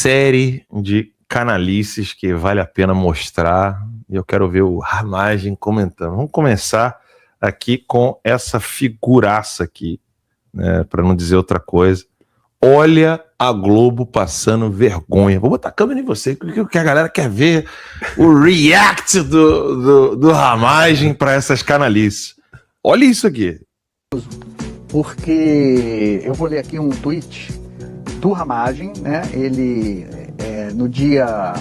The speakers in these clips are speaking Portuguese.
série de canalices que vale a pena mostrar, e eu quero ver o Ramagem comentando. Vamos começar aqui com essa figuraça aqui, né, para não dizer outra coisa. Olha a Globo passando vergonha. Vou botar a câmera em você, que a galera quer ver o react do Ramagem para essas canalices. Olha isso aqui. Porque eu vou ler aqui um tweet do Ramagem, né? Ele, no dia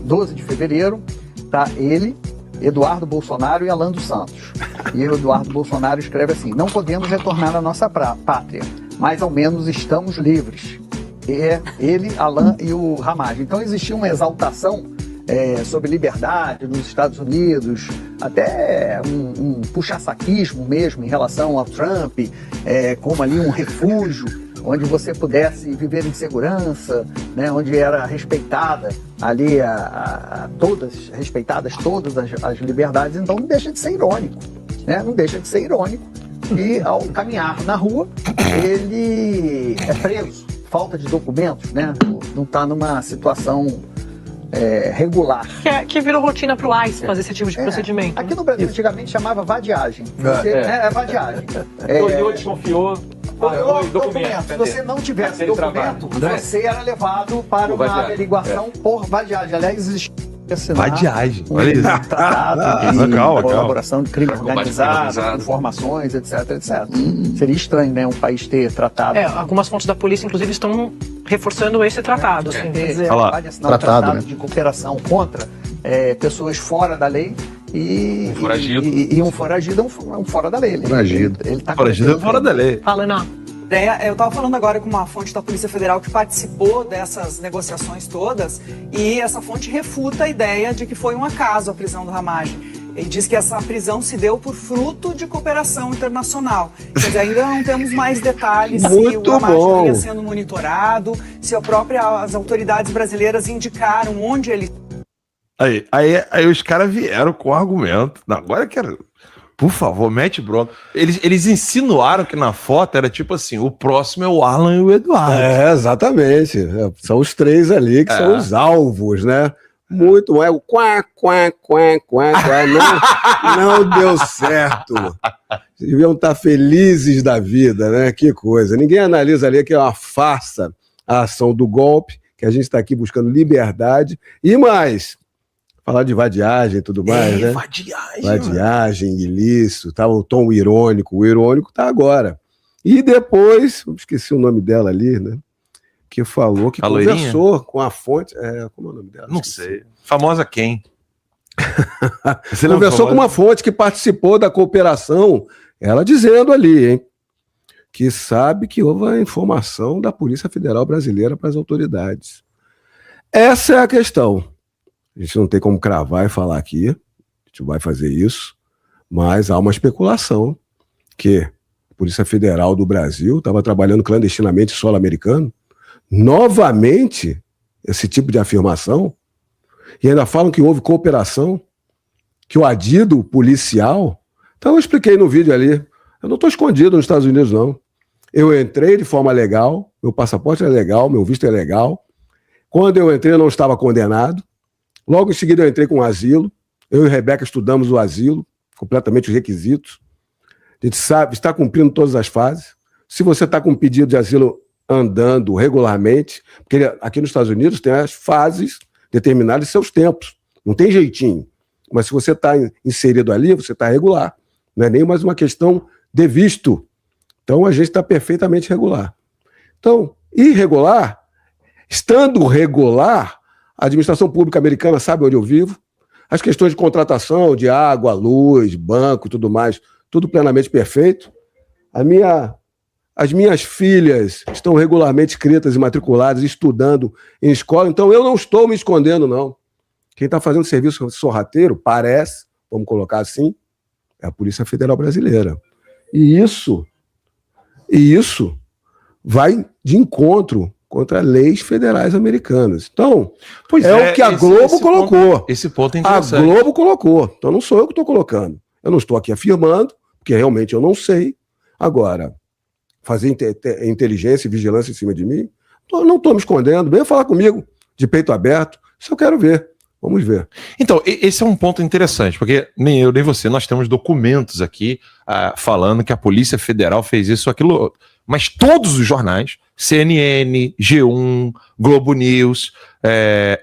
12 de fevereiro, tá ele, Eduardo Bolsonaro e Alan dos Santos. E o Eduardo Bolsonaro escreve assim: não podemos retornar à nossa pátria, mas ao menos estamos livres. Ele, Alan e o Ramagem. Então existia uma exaltação sobre liberdade nos Estados Unidos, até um puxa-saquismo mesmo em relação ao Trump, como ali um refúgio onde você pudesse viver em segurança, né, onde era respeitada ali respeitadas todas as liberdades. Então não deixa de ser irônico, né? Não deixa de ser irônico. E ao caminhar na rua, ele é preso, falta de documentos, né? Não está numa situação regular. Que virou rotina para o ICE fazer esse tipo de procedimento. Aqui no Brasil, antigamente, chamava vadiagem. Vadiagem. Olhou, desconfiou. Documento. Se você não tivesse documento, você era levado para uma averiguação por vadiagem. Aliás, existia vadiagem. Olha isso. Tratado de colaboração de crime organizado, informações, etc, etc. Seria estranho, né, um país ter tratado. Algumas fontes da polícia, inclusive, estão reforçando esse tratado. Assim, pode assinar um tratado de cooperação contra pessoas fora da lei. E um foragido é um fora da lei. Foragido. Ele tá foragido é fora da lei. Fala, não. Eu estava falando agora com uma fonte da Polícia Federal que participou dessas negociações todas, e essa fonte refuta a ideia de que foi um acaso a prisão do Ramagem. Ele diz que essa prisão se deu por fruto de cooperação internacional. Quer dizer, ainda não temos mais detalhes se o Ramagem vinha sendo monitorado, se as autoridades brasileiras indicaram onde ele... Aí os caras vieram com o argumento. Não, agora eu quero... Por favor, mete bronca. Eles insinuaram que na foto era tipo assim: o próximo é o Alan e o Eduardo. Exatamente. São os três ali que são os alvos, né? Muito bom. O quá. Não deu certo. Deviam estar felizes da vida, né? Que coisa. Ninguém analisa ali que é uma farsa a ação do golpe, que a gente está aqui buscando liberdade. E mais... Falar de vadiagem e tudo mais, né? Vadiagem, ilícito, tá, o tom irônico. O irônico tá agora. E depois, esqueci o nome dela ali, né? Que falou que conversou com a fonte. Como é o nome dela? Não sei. Famosa quem? Conversou com uma fonte que participou da cooperação, ela dizendo ali, hein? Que sabe que houve a informação da Polícia Federal Brasileira para as autoridades. Essa é a questão. A gente não tem como cravar e falar aqui, a gente vai fazer isso, mas há uma especulação que a Polícia Federal do Brasil estava trabalhando clandestinamente em solo americano, novamente esse tipo de afirmação, e ainda falam que houve cooperação, que o adido policial... Então eu expliquei no vídeo ali, eu não estou escondido nos Estados Unidos não, eu entrei de forma legal, meu passaporte é legal, meu visto é legal, quando eu entrei eu não estava condenado. Logo em seguida eu entrei com o asilo, eu e Rebeca estudamos o asilo, completamente os requisitos. A gente sabe, está cumprindo todas as fases. Se você está com um pedido de asilo andando regularmente, porque aqui nos Estados Unidos tem as fases determinadas e seus tempos, não tem jeitinho. Mas se você está inserido ali, você está regular. Não é nem mais uma questão de visto. Então a gente está perfeitamente regular. Então, irregular, estando regular, a administração pública americana sabe onde eu vivo. As questões de contratação, de água, luz, banco e tudo mais, tudo plenamente perfeito. As minhas filhas estão regularmente inscritas e matriculadas, estudando em escola. Então eu não estou me escondendo, não. Quem está fazendo serviço sorrateiro, parece, vamos colocar assim, é a Polícia Federal Brasileira. E isso vai de encontro contra leis federais americanas. Então, o que a Globo colocou. Esse ponto é interessante. A Globo colocou. Então não sou eu que estou colocando. Eu não estou aqui afirmando, porque realmente eu não sei. Agora, fazer inteligência e vigilância em cima de mim, não estou me escondendo. Venha falar comigo. de peito aberto. Isso eu quero ver. Vamos ver. Então, esse é um ponto interessante, porque nem eu nem você, nós temos documentos aqui falando que a Polícia Federal fez isso, aquilo, mas todos os jornais, CNN, G1, Globo News,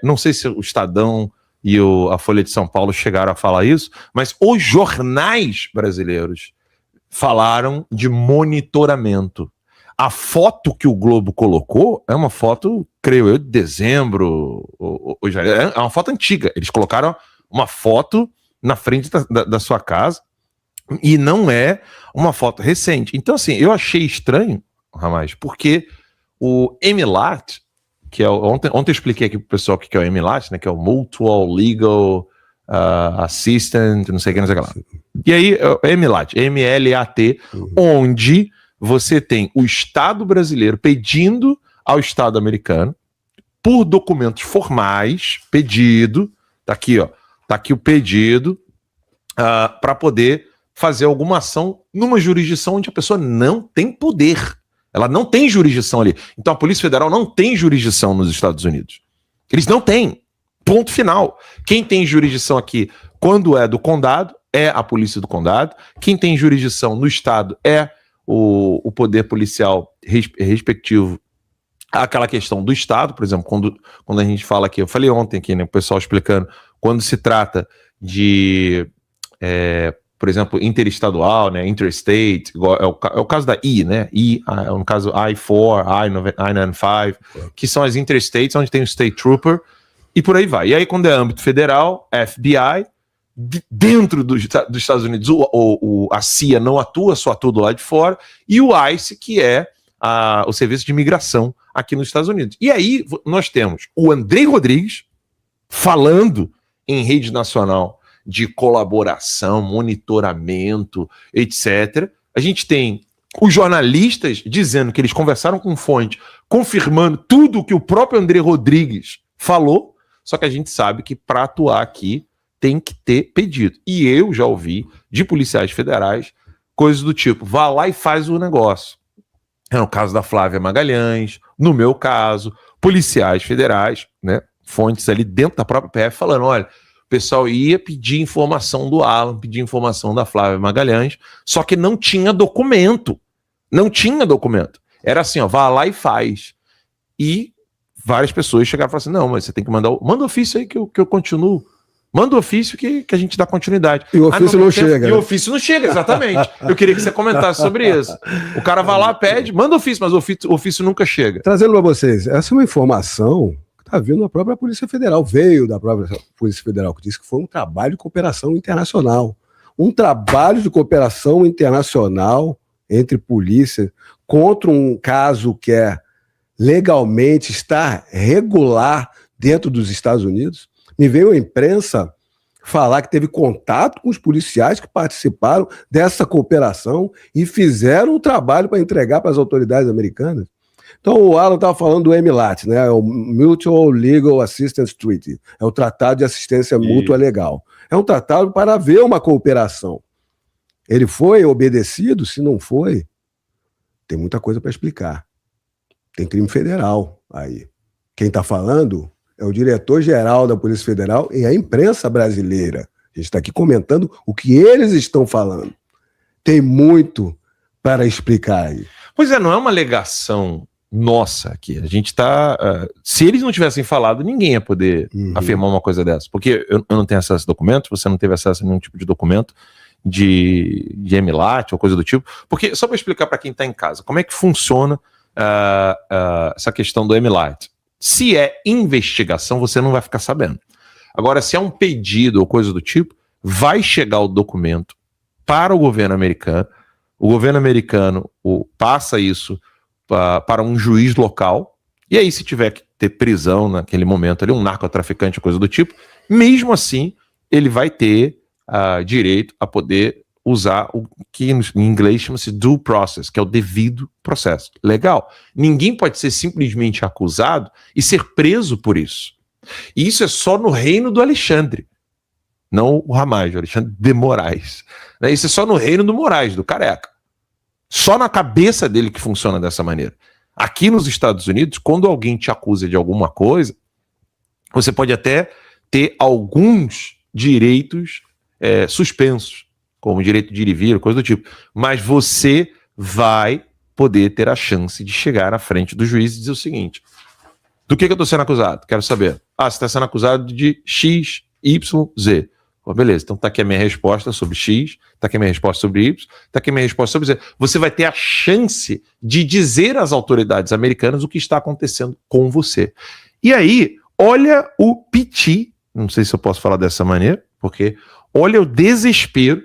não sei se o Estadão e a Folha de São Paulo chegaram a falar isso, mas os jornais brasileiros falaram de monitoramento. A foto que o Globo colocou é uma foto, creio eu, de dezembro, é uma foto antiga. Eles colocaram uma foto na frente da sua casa e não é uma foto recente. Então, assim, eu achei estranho, Ramage, porque o MLAT, que é ontem eu expliquei aqui pro pessoal o que é o MLAT, né, que é o Mutual Legal Assistant, não sei o que lá. E aí, MLAT, M-L-A-T, onde você tem o Estado brasileiro pedindo ao Estado americano, por documentos formais, pedido, tá aqui o pedido, para poder fazer alguma ação numa jurisdição onde a pessoa não tem poder. Ela não tem jurisdição ali. Então a Polícia Federal não tem jurisdição nos Estados Unidos. Eles não têm. Ponto final. Quem tem jurisdição aqui, quando é do condado, é a polícia do condado. Quem tem jurisdição no estado é o poder policial respectivo àquela questão do estado. Por exemplo, quando a gente fala aqui, eu falei ontem aqui, né, o pessoal explicando, quando se trata de... por exemplo, interestadual, né, interstate, igual é o caso da I, né, no caso I-4, I-95, que são as interstates, onde tem o state trooper, e por aí vai. E aí, quando é âmbito federal, FBI, dentro dos Estados Unidos, a CIA não atua, só atua do lado de fora, e o ICE, que é o serviço de imigração aqui nos Estados Unidos. E aí, nós temos o Andrei Rodrigues falando em rede nacional de colaboração, monitoramento, etc. A gente tem os jornalistas dizendo que eles conversaram com fonte, confirmando tudo o que o próprio André Rodrigues falou, só que a gente sabe que para atuar aqui tem que ter pedido. E eu já ouvi de policiais federais coisas do tipo, vá lá e faz o negócio. É no caso da Flávia Magalhães, no meu caso, policiais federais, né, fontes ali dentro da própria PF falando, olha, o pessoal ia pedir informação do Alan, pedir informação da Flávia Magalhães, só que não tinha documento. Não tinha documento. Era assim, ó, vá lá e faz. E várias pessoas chegaram e falaram assim, não, mas você tem que manda o ofício aí que eu continuo. Manda o ofício que a gente dá continuidade. E o ofício não chega. E o ofício não chega, exatamente. Eu queria que você comentasse sobre isso. O cara vai lá, pede, manda o ofício, mas o ofício nunca chega. Trazendo para vocês, essa é uma informação que está vindo da própria Polícia Federal, veio da própria Polícia Federal, que disse que foi um trabalho de cooperação internacional. Um trabalho de cooperação internacional entre polícias contra um caso que legalmente está regular dentro dos Estados Unidos. Me veio a imprensa falar que teve contato com os policiais que participaram dessa cooperação e fizeram o trabalho para entregar para as autoridades americanas. Então o Alan estava falando do MLAT, né? O Mutual Legal Assistance Treaty, é o Tratado de Assistência Mútua Legal. É um tratado para haver uma cooperação. Ele foi obedecido? Se não foi, tem muita coisa para explicar. Tem crime federal aí. Quem está falando é o diretor-geral da Polícia Federal e a imprensa brasileira. A gente está aqui comentando o que eles estão falando. Tem muito para explicar aí. Pois é, não é uma alegação nossa aqui. A gente está... se eles não tivessem falado, ninguém ia poder afirmar uma coisa dessa. Porque eu não tenho acesso a documento, você não teve acesso a nenhum tipo de documento de MLAT ou coisa do tipo. Porque, só para explicar para quem está em casa, como é que funciona essa questão do MLAT. Se é investigação, você não vai ficar sabendo. Agora, se é um pedido ou coisa do tipo, vai chegar o documento para o governo americano passa isso para um juiz local, e aí se tiver que ter prisão naquele momento ali, um narcotraficante ou coisa do tipo, mesmo assim, ele vai ter direito a poder usar o que em inglês chama-se due process, que é o devido processo. Legal. Ninguém pode ser simplesmente acusado e ser preso por isso. E isso é só no reino do Alexandre, não o Ramage, o Alexandre de Moraes. Isso é só no reino do Moraes, do Careca. Só na cabeça dele que funciona dessa maneira. Aqui nos Estados Unidos, quando alguém te acusa de alguma coisa, você pode até ter alguns direitos suspensos, como direito de ir e vir, coisa do tipo, mas você vai poder ter a chance de chegar na frente do juiz e dizer o seguinte: do que eu estou sendo acusado? Quero saber. Você está sendo acusado de X, Y, Z. Beleza, então tá aqui a minha resposta sobre X, tá aqui a minha resposta sobre Y, tá aqui a minha resposta sobre Z. Você vai ter a chance de dizer às autoridades americanas o que está acontecendo com você. E aí, olha o piti, não sei se eu posso falar dessa maneira, porque olha o desespero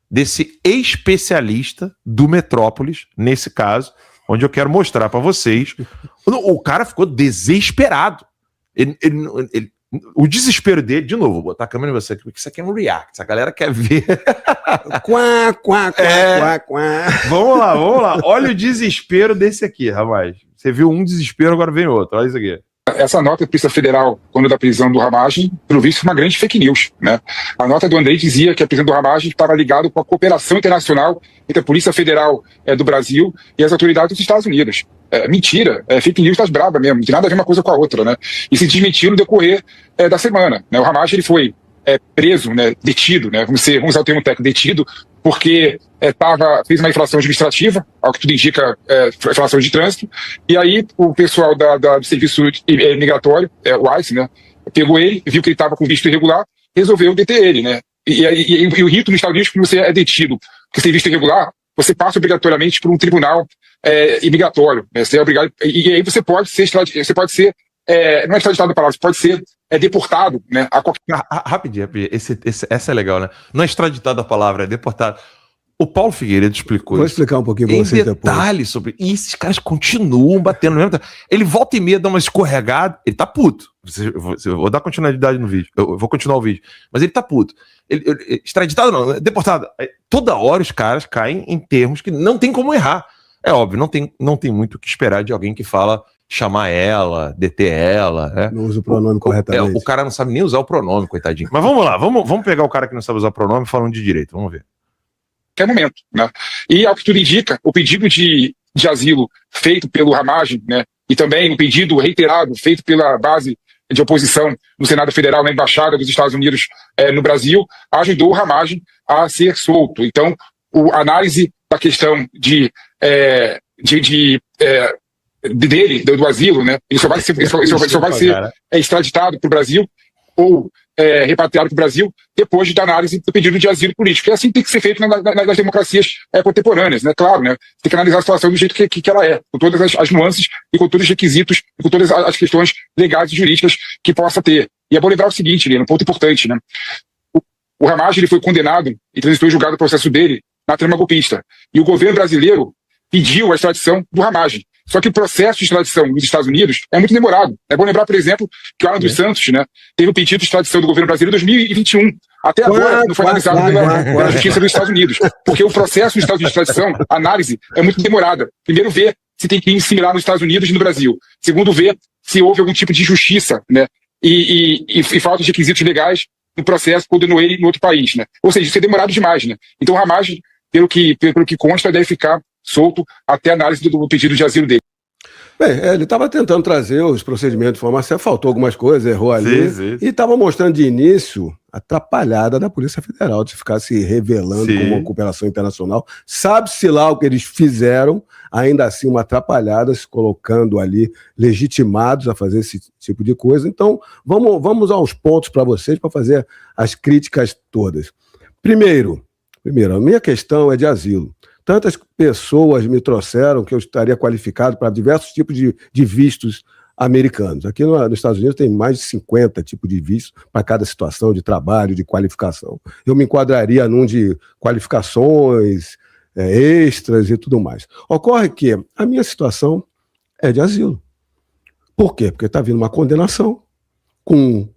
desse especialista do Metrópolis, nesse caso, onde eu quero mostrar para vocês. O cara ficou desesperado. O desespero dele, de novo, vou botar a câmera em você, porque isso aqui é um react, a galera quer ver. Vamos lá. Olha o desespero desse aqui, rapaz. Você viu um desespero, agora vem outro. Olha isso aqui. Essa nota da Polícia Federal, quando da prisão do Ramagem, pelo visto, foi uma grande fake news, né? A nota do Andrei dizia que a prisão do Ramagem estava ligada com a cooperação internacional entre a Polícia Federal do Brasil e as autoridades dos Estados Unidos. Mentira, fake news das braba mesmo, não tem nada a ver uma coisa com a outra, né? E se desmentiram no decorrer da semana, né? O Ramagem, ele foi preso, né, detido, né? Vamos usar o termo técnico, detido, porque fez uma infração administrativa, ao que tudo indica, infração de trânsito, e aí o pessoal do serviço migratório, o ICE, né, pegou ele, viu que ele estava com visto irregular, resolveu deter ele, né? E o rito nos Estados Unidos, quando você é detido com visto irregular, você passa obrigatoriamente por um tribunal imigratório, né? Você é obrigado, e aí você pode ser, não é extraditado da palavra, você pode ser deportado, né? Rapidinho. Essa é legal, né? Não é extraditado a palavra, é deportado. O Paulo Figueiredo explicou Vou explicar um pouquinho para vocês depois. Detalhes sobre... E esses caras continuam batendo no mesmo... Ele volta e meia, dá uma escorregada, ele tá puto. Eu vou dar continuidade no vídeo, eu vou continuar o vídeo, mas ele tá puto. Extraditado não, deportado. Toda hora os caras caem em termos que não tem como errar. É óbvio, não tem muito o que esperar de alguém que fala chamar ela, deter ela. Né? Não usa o pronome corretamente. O cara não sabe nem usar o pronome, coitadinho. Mas vamos lá, vamos pegar o cara que não sabe usar o pronome falando de direito, vamos ver. Momento, né? E ao que tudo indica, o pedido de asilo feito pelo Ramagem, né, e também o pedido reiterado feito pela base de oposição no Senado Federal, na Embaixada dos Estados Unidos no Brasil, ajudou o Ramagem a ser solto. Então, a análise da questão dele, do asilo, né, ele só vai ser extraditado para o Brasil ou repatriado para o Brasil depois da análise do pedido de asilo político. E assim tem que ser feito nas democracias contemporâneas, né? Claro, né? Tem que analisar a situação do jeito que ela é, com todas as nuances e com todos os requisitos e com todas as questões legais e jurídicas que possa ter. E é bom lembrar o seguinte, Lino, um ponto importante, né? O Ramagem, ele foi condenado e transitou em julgado o processo dele na trama golpista. E o governo brasileiro pediu a extradição do Ramagem. Só que o processo de extradição nos Estados Unidos é muito demorado. É bom lembrar, por exemplo, que o Alan dos Santos, né, teve o pedido de extradição do governo brasileiro em 2021. Até agora não foi analisado pela Justiça dos Estados Unidos. Porque o processo dos Estados Unidos de extradição, a análise, é muito demorada. Primeiro, ver se tem crime similar nos Estados Unidos e no Brasil. Segundo, ver se houve algum tipo de injustiça, né, e falta de requisitos legais no processo que condenou ele em outro país. Né? Ou seja, isso é demorado demais. Né? Então, o Ramagem, pelo que consta, deve ficar solto até a análise do pedido de asilo dele. Bem, ele estava tentando trazer os procedimentos de formação, faltou algumas coisas, errou ali, e estava mostrando de início a atrapalhada da Polícia Federal de ficar se revelando como uma cooperação internacional. Sabe-se lá o que eles fizeram, ainda assim uma atrapalhada, se colocando ali legitimados a fazer esse tipo de coisa. Então, vamos aos pontos para vocês, para fazer as críticas todas. Primeiro, a minha questão é de asilo. Tantas pessoas me trouxeram que eu estaria qualificado para diversos tipos de vistos americanos. Aqui nos Estados Unidos tem mais de 50 tipos de vistos para cada situação de trabalho, de qualificação. Eu me enquadraria num de qualificações extras e tudo mais. Ocorre que a minha situação é de asilo. Por quê? Porque está vindo uma condenação com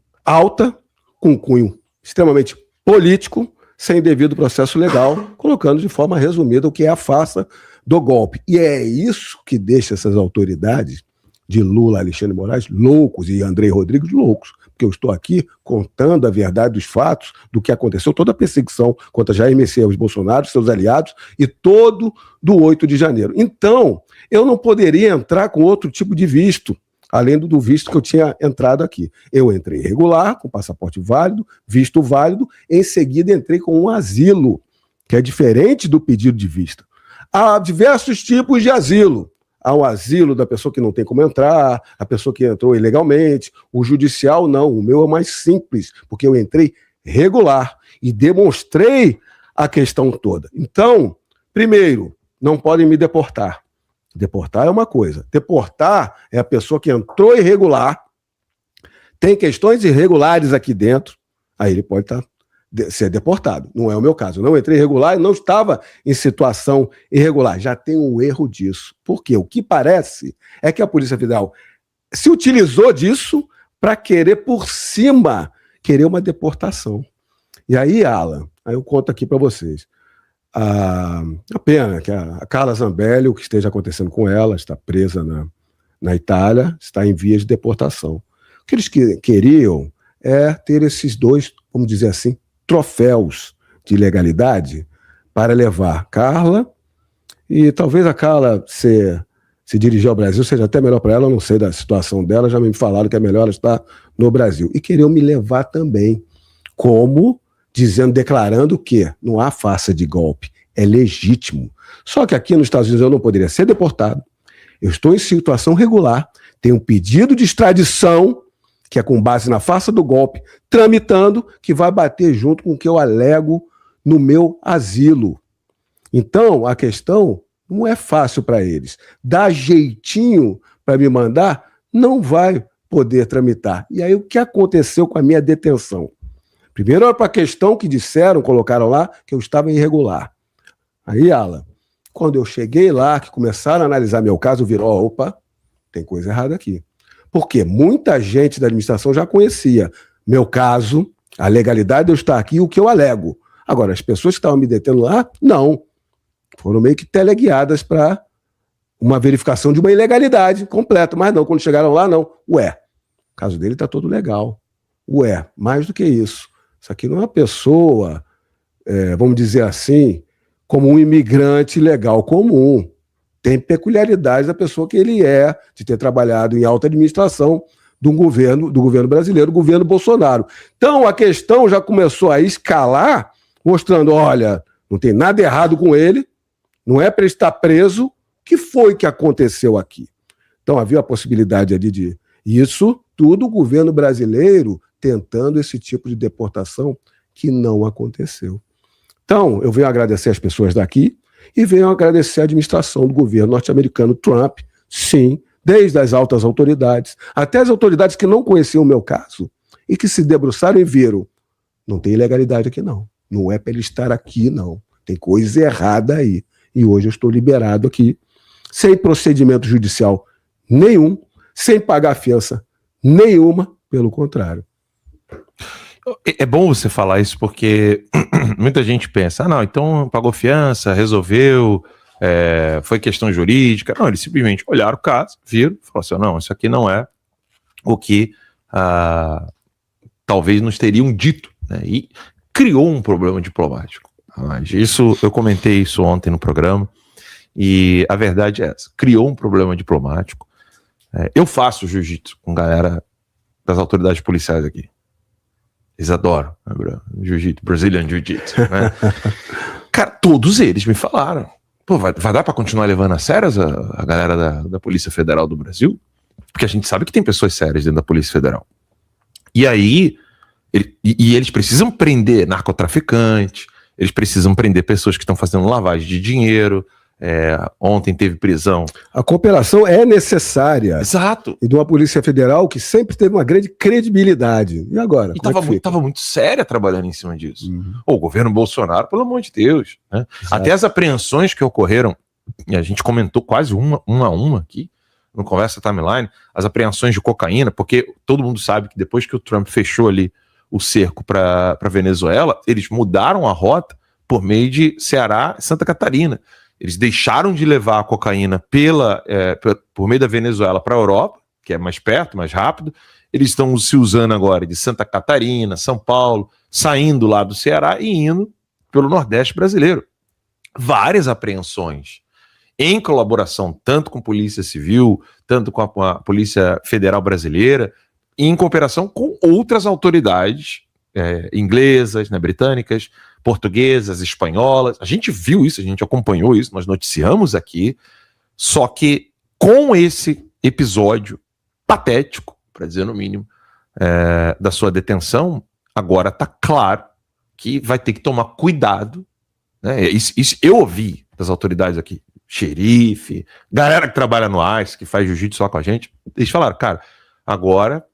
cunho extremamente político, sem devido processo legal, colocando de forma resumida o que é a farsa do golpe. E é isso que deixa essas autoridades de Lula, Alexandre de Moraes, loucos, e Andrei Rodrigues loucos, porque eu estou aqui contando a verdade dos fatos, do que aconteceu, toda a perseguição contra Jair Messias Bolsonaro, seus aliados, e todo do 8 de janeiro. Então, eu não poderia entrar com outro tipo de visto, além do visto que eu tinha entrado aqui. Eu entrei regular, com passaporte válido, visto válido, em seguida entrei com um asilo, que é diferente do pedido de visto. Há diversos tipos de asilo. Há um asilo da pessoa que não tem como entrar, a pessoa que entrou ilegalmente, o judicial não, o meu é mais simples, porque eu entrei regular e demonstrei a questão toda. Então, primeiro, não podem me deportar. Deportar é uma coisa. Deportar é a pessoa que entrou irregular, tem questões irregulares aqui dentro, aí ele pode ser deportado. Não é o meu caso. Eu não entrei irregular e não estava em situação irregular. Já tem um erro disso. Por quê? O que parece é que a Polícia Federal se utilizou disso para querer por cima, querer uma deportação. E aí, Alan, aí eu conto aqui para vocês. A pena que a Carla Zambelli, o que esteja acontecendo com ela, está presa na Itália, está em vias de deportação. O que eles queriam é ter esses dois, vamos dizer assim, troféus de legalidade para levar Carla, e talvez a Carla se dirigir ao Brasil seja até melhor para ela, eu não sei da situação dela, já me falaram que é melhor ela estar no Brasil. E queriam me levar também, como declarando que não há farsa de golpe, é legítimo. Só que aqui nos Estados Unidos eu não poderia ser deportado, eu estou em situação regular, tenho um pedido de extradição, que é com base na farsa do golpe, tramitando, que vai bater junto com o que eu alego no meu asilo. Então, a questão não é fácil para eles. Dá jeitinho para me mandar, não vai poder tramitar. E aí, o que aconteceu com a minha detenção? Primeiro, era para a questão que disseram, colocaram lá, que eu estava irregular. Aí, Alan, quando eu cheguei lá, que começaram a analisar meu caso, virou, opa, tem coisa errada aqui. Porque muita gente da administração já conhecia meu caso, a legalidade de eu estar aqui e o que eu alego. Agora, as pessoas que estavam me detendo lá, não. Foram meio que teleguiadas para uma verificação de uma ilegalidade completa. Mas não, quando chegaram lá, não. Ué, o caso dele está todo legal. Ué, mais do que isso. Isso aqui não é uma pessoa, vamos dizer assim, como um imigrante legal comum. Tem peculiaridades da pessoa que ele é, de ter trabalhado em alta administração do governo brasileiro, do governo Bolsonaro. Então, a questão já começou a escalar, mostrando, olha, não tem nada errado com ele, não é para ele estar preso. O que foi que aconteceu aqui? Então, havia a possibilidade ali de... Isso tudo o governo brasileiro tentando esse tipo de deportação que não aconteceu. Então, eu venho agradecer as pessoas daqui, e venho agradecer a administração do governo norte-americano Trump, sim, desde as altas autoridades, até as autoridades que não conheciam o meu caso, e que se debruçaram e viram, não tem ilegalidade aqui não, não é para ele estar aqui não, tem coisa errada aí, e hoje eu estou liberado aqui, sem procedimento judicial nenhum, sem pagar fiança nenhuma, pelo contrário. É bom você falar isso porque muita gente pensa, não, então pagou fiança, resolveu, foi questão jurídica. Não, eles simplesmente olharam o caso, viram, falaram assim, não, isso aqui não é o que talvez nos teriam dito, né? E criou um problema diplomático. Mas isso, eu comentei isso ontem no programa, e a verdade é essa, criou um problema diplomático. Eu faço jiu-jitsu com galera das autoridades policiais aqui. Eles adoram, né, jiu-jitsu, Brazilian Jiu-Jitsu, né? Cara, todos eles me falaram, pô, vai dar pra continuar levando a sério a galera da Polícia Federal do Brasil? Porque a gente sabe que tem pessoas sérias dentro da Polícia Federal. E aí, eles precisam prender narcotraficante, eles precisam prender pessoas que estão fazendo lavagem de dinheiro. Ontem teve prisão. A cooperação é necessária. Exato. E de uma Polícia Federal que sempre teve uma grande credibilidade. E agora? E estava muito séria trabalhando em cima disso. Uhum. O governo Bolsonaro, pelo amor de Deus. Né? Até as apreensões que ocorreram, e a gente comentou quase uma a uma aqui, no Conversa Timeline, as apreensões de cocaína, porque todo mundo sabe que depois que o Trump fechou ali o cerco para Venezuela, eles mudaram a rota por meio de Ceará e Santa Catarina. Eles deixaram de levar a cocaína por meio da Venezuela para a Europa, que é mais perto, mais rápido. Eles estão se usando agora de Santa Catarina, São Paulo, saindo lá do Ceará e indo pelo Nordeste brasileiro. Várias apreensões. em colaboração tanto com a Polícia Civil, tanto com a Polícia Federal Brasileira, em cooperação com outras autoridades inglesas, né, britânicas, portuguesas, espanholas. A gente viu isso, a gente acompanhou isso, nós noticiamos aqui, só que com esse episódio patético, para dizer no mínimo, da sua detenção, agora está claro que vai ter que tomar cuidado, né? Isso eu ouvi das autoridades aqui, xerife, galera que trabalha no ICE, que faz jiu-jitsu só com a gente, eles falaram, cara, agora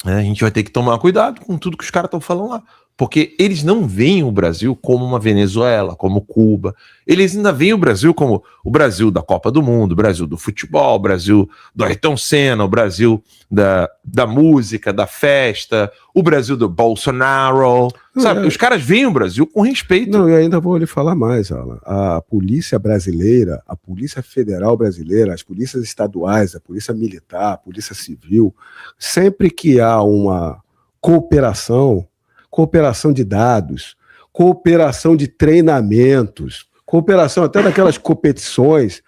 a gente vai ter que tomar cuidado com tudo que os caras estão falando lá, porque eles não veem o Brasil como uma Venezuela, como Cuba, eles ainda veem o Brasil como o Brasil da Copa do Mundo, o Brasil do futebol, o Brasil do Ayrton Senna, o Brasil da música, da festa, o Brasil do Bolsonaro, sabe? Os caras veem o Brasil com respeito. Não, eu ainda vou lhe falar mais, Alan. A polícia brasileira, a Polícia Federal Brasileira, as polícias estaduais, a Polícia Militar, a Polícia Civil, sempre que há uma cooperação de dados, cooperação de treinamentos, cooperação até daquelas competições,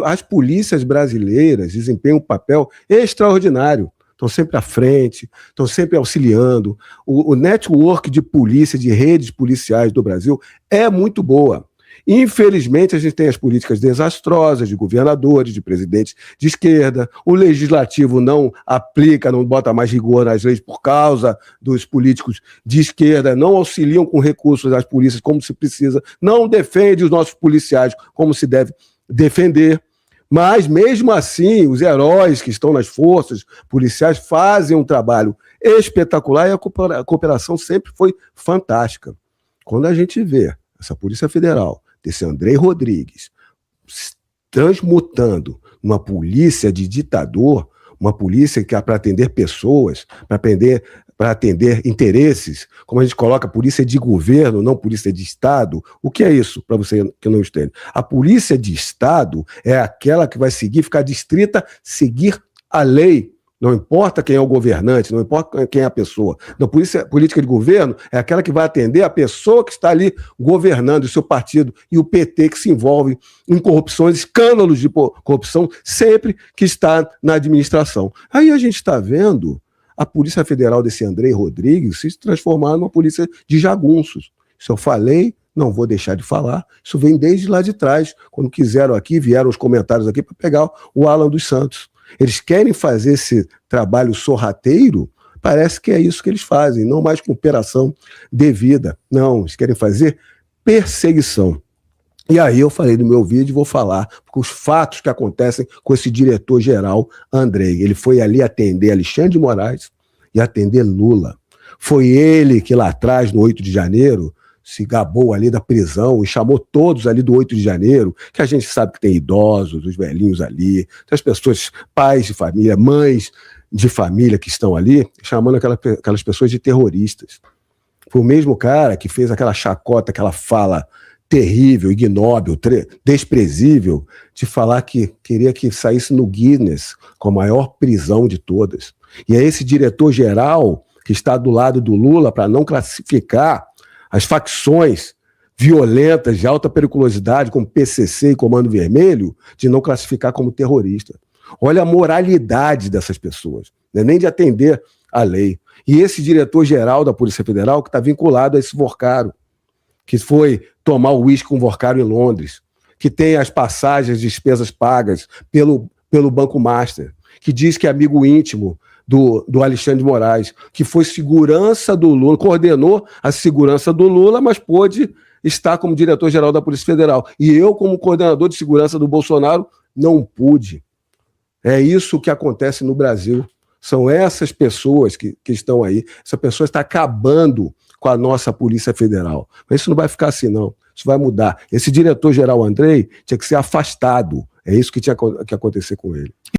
as polícias brasileiras desempenham um papel extraordinário. Estão sempre à frente, estão sempre auxiliando. O network de polícia, de redes policiais do Brasil é muito boa. Infelizmente, a gente tem as políticas desastrosas de governadores, de presidentes de esquerda. O legislativo não aplica, não bota mais rigor nas leis por causa dos políticos de esquerda, não auxiliam com recursos às polícias como se precisa, não defende os nossos policiais como se deve defender. Mas, mesmo assim, os heróis que estão nas forças policiais fazem um trabalho espetacular e a cooperação sempre foi fantástica. Quando a gente vê essa Polícia Federal, desse Andrei Rodrigues, transmutando uma polícia de ditador, uma polícia que é para atender pessoas, para atender interesses, como a gente coloca polícia de governo, não polícia de Estado. O que é isso, para você que não entende? A polícia de Estado é aquela que vai ficar distrita, seguir a lei. Não importa quem é o governante, não importa quem é a pessoa. A política de governo é aquela que vai atender a pessoa que está ali governando o seu partido e o PT que se envolve em corrupções, escândalos de corrupção, sempre que está na administração. Aí a gente está vendo a Polícia Federal desse Andrei Rodrigues se transformar numa polícia de jagunços. Isso eu falei, não vou deixar de falar. Isso vem desde lá de trás, quando vieram os comentários aqui para pegar o Alan dos Santos. Eles querem fazer esse trabalho sorrateiro, parece que é isso que eles fazem, não mais cooperação devida. Não, eles querem fazer perseguição. E aí eu falei no meu vídeo, vou falar, porque os fatos que acontecem com esse diretor-geral Andrei, ele foi ali atender Alexandre de Moraes e atender Lula. Foi ele que lá atrás, no 8 de janeiro, se gabou ali da prisão e chamou todos ali do 8 de janeiro, que a gente sabe que tem idosos, os velhinhos ali, as pessoas, pais de família, mães de família que estão ali, chamando aquelas pessoas de terroristas. Foi o mesmo cara que fez aquela chacota, aquela fala terrível, ignóbil, desprezível, de falar que queria que saísse no Guinness com a maior prisão de todas. E é esse diretor-geral que está do lado do Lula para não classificar as facções violentas de alta periculosidade, como PCC e Comando Vermelho, de não classificar como terrorista. Olha a moralidade dessas pessoas, né? Nem de atender a lei. E esse diretor-geral da Polícia Federal que está vinculado a esse Vorcaro, que foi tomar o uísque com o Vorcaro em Londres, que tem as passagens, despesas pagas pelo Banco Master, que diz que é amigo íntimo do Alexandre de Moraes, que foi segurança do Lula, coordenou a segurança do Lula, mas pôde estar como diretor-geral da Polícia Federal. E eu, como coordenador de segurança do Bolsonaro, não pude. É isso que acontece no Brasil. São essas pessoas que estão aí. Essa pessoa está acabando com a nossa Polícia Federal. Mas isso não vai ficar assim, não. Isso vai mudar. Esse diretor-geral Andrei tinha que ser afastado. É isso que tinha que acontecer com ele.